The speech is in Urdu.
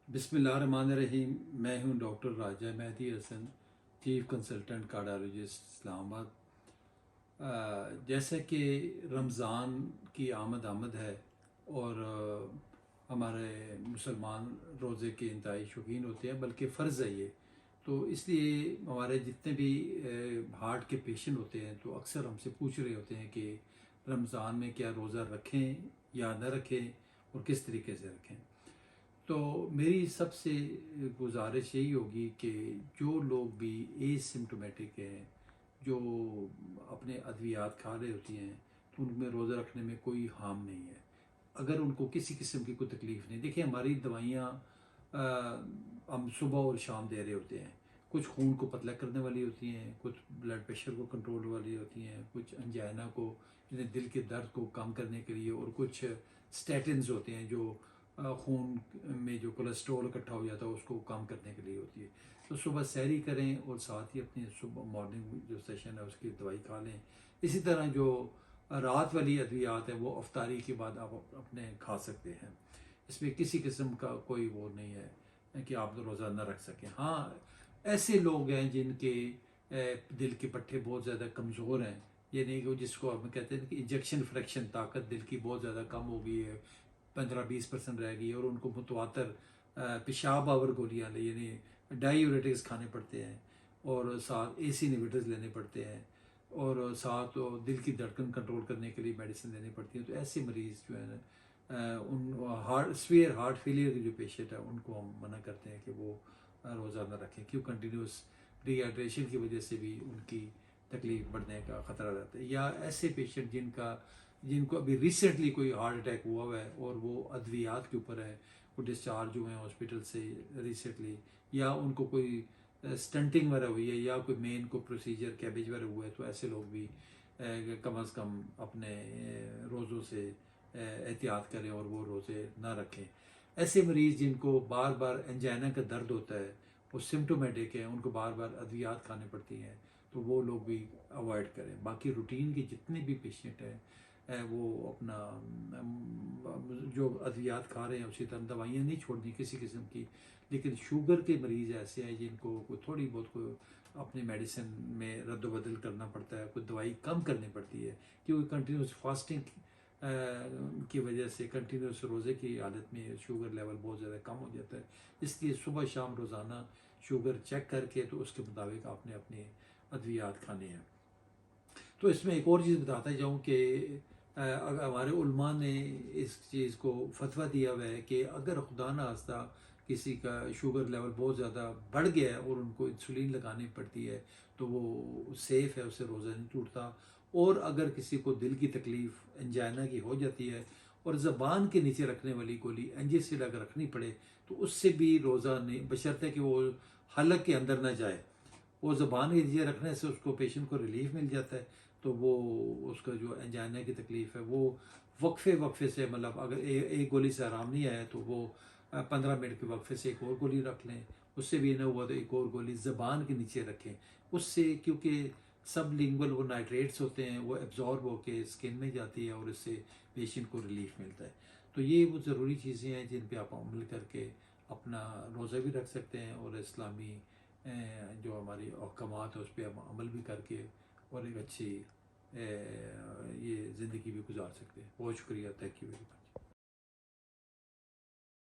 بسم اللہ الرحمن الرحیم۔ میں ہوں ڈاکٹر راجہ مہدی حسن، چیف کنسلٹنٹ کارڈیالوجسٹ اسلام آباد۔ جیسا کہ رمضان کی آمد ہے اور ہمارے مسلمان روزے کے انتہائی شوقین ہوتے ہیں، بلکہ فرض ہے یہ، تو اس لیے ہمارے جتنے بھی ہارٹ کے پیشنٹ ہوتے ہیں تو اکثر ہم سے پوچھ رہے ہوتے ہیں کہ رمضان میں کیا روزہ رکھیں یا نہ رکھیں اور کس طریقے سے رکھیں۔ تو میری سب سے گزارش یہی ہوگی کہ جو لوگ بھی اے سمٹومیٹک ہیں، جو اپنے ادویات کھا رہے ہوتی ہیں، تو ان میں روزہ رکھنے میں کوئی ہارم نہیں ہے اگر ان کو کسی قسم کی کوئی تکلیف نہیں۔ دیکھیں، ہماری دوائیاں ہم صبح اور شام دے رہے ہوتے ہیں، کچھ خون کو پتلا کرنے والی ہوتی ہیں، کچھ بلڈ پریشر کو کنٹرول والی ہوتی ہیں، کچھ انجائنا کو یعنی دل کے درد کو کم کرنے کے لیے، اور کچھ سٹیٹنز ہوتے ہیں جو خون میں جو کولیسٹرول اکٹھا ہو جاتا ہے اس کو کم کرنے کے لیے ہوتی ہے۔ تو صبح سحری کریں اور ساتھ ہی اپنی صبح مارننگ جو سیشن ہے اس کی دوائی کھا لیں۔ اسی طرح جو رات والی ادویات ہیں وہ افطاری کے بعد آپ اپنے کھا سکتے ہیں، اس میں کسی قسم کا کوئی وہ نہیں ہے کہ آپ روزہ نہ رکھ سکیں۔ ہاں، ایسے لوگ ہیں جن کے دل کے پٹھے بہت زیادہ کمزور ہیں، یعنی کہ جس کو ہم کہتے ہیں کہ انجیکشن فریکشن، طاقت دل کی بہت زیادہ کم ہو گئی ہے، 15-20% رہ گئی ہے، اور ان کو متواتر پیشاب آور گولیاں یعنی ڈائیوریٹکس کھانے پڑتے ہیں، اور ساتھ اے سی انہیبیٹرز لینے پڑتے ہیں، اور ساتھ دل کی دھڑکن کنٹرول کرنے کے لیے میڈیسن لینی پڑتی ہے۔ تو ایسے مریض جو ہے ان سویئر ہارٹ فیلئر کے جو پیشنٹ ہیں ان کو ہم منع کرتے ہیں کہ وہ روزہ نہ رکھیں، کیوں کنٹینیوس ڈی ہائیڈریشن کی وجہ سے بھی ان کی تکلیف بڑھنے کا خطرہ رہتا ہے۔ یا ایسے پیشنٹ جن کو ابھی ریسنٹلی کوئی ہارٹ اٹیک ہوا ہے اور وہ ادویات کے اوپر ہے، وہ ڈسچارج ہوئے ہیں ہاسپٹل سے ریسنٹلی، یا ان کو کوئی سٹنٹنگ وغیرہ ہوئی ہے، یا کوئی مین کو پروسیجر کیبیج وغیرہ ہوا ہے، تو ایسے لوگ بھی کم از کم اپنے روزوں سے احتیاط کریں اور وہ روزے نہ رکھیں۔ ایسے مریض جن کو بار بار انجائنا کا درد ہوتا ہے، وہ سمٹومیٹک ہیں، ان کو بار بار ادویات کھانے پڑتی ہیں، تو وہ لوگ بھی اوائڈ کریں۔ باقی روٹین کے جتنے بھی پیشنٹ ہیں وہ اپنا جو ادویات کھا رہے ہیں اسی طرح دوائیاں نہیں چھوڑنی کسی قسم کی، لیکن شوگر کے مریض ایسے ہیں جن کو کوئی تھوڑی بہت کوئی اپنی میڈیسن میں رد و بدل کرنا پڑتا ہے، کوئی دوائی کم کرنی پڑتی ہے، کیونکہ کنٹینیوس فاسٹنگ کی وجہ سے کنٹینیوس روزے کی حالت میں شوگر لیول بہت زیادہ کم ہو جاتا ہے۔ اس لیے صبح شام روزانہ شوگر چیک کر کے تو اس کے مطابق آپ نے اپنے ادویات کھانے ہیں۔ تو اس میں ایک اور چیز بتاتا جاؤں کہ ہمارے علماء نے اس چیز کو فتویٰ دیا ہوا ہے کہ اگر خدا نخواستہ کسی کا شوگر لیول بہت زیادہ بڑھ گیا ہے اور ان کو انسولین لگانی پڑتی ہے تو وہ سیف ہے، اس سے روزہ نہیں ٹوٹتا۔ اور اگر کسی کو دل کی تکلیف انجائنا کی ہو جاتی ہے اور زبان کے نیچے رکھنے والی گولی انجیسڈ اگر رکھنی پڑے تو اس سے بھی روزہ نہیں، بشرطے کہ وہ حلق کے اندر نہ جائے، وہ زبان کے نیچے رکھنے سے اس کو پیشنٹ کو ریلیف مل جاتا ہے۔ تو وہ اس کا جو انجائنا کی تکلیف ہے وہ وقفے سے، مطلب اگر ایک گولی سے آرام نہیں آیا تو وہ 15 منٹ کے وقفے سے ایک اور گولی رکھ لیں، اس سے بھی نہ ہوا تو ایک اور گولی زبان کے نیچے رکھیں۔ اس سے کیونکہ سب لنگول وہ نائٹریٹس ہوتے ہیں، وہ ایبزارب ہو کے اسکن میں جاتی ہے اور اس سے پیشنٹ کو ریلیف ملتا ہے۔ تو یہ وہ ضروری چیزیں ہیں جن پہ آپ عمل کر کے اپنا روزہ بھی رکھ سکتے ہیں، اور اسلامی جو ہماری احکامات ہیں اس پہ ہم عمل بھی کر کے اور ایک اچھی یہ زندگی بھی گزار سکتے ہیں۔ بہت شکریہ، تھینک یو ویری مچ۔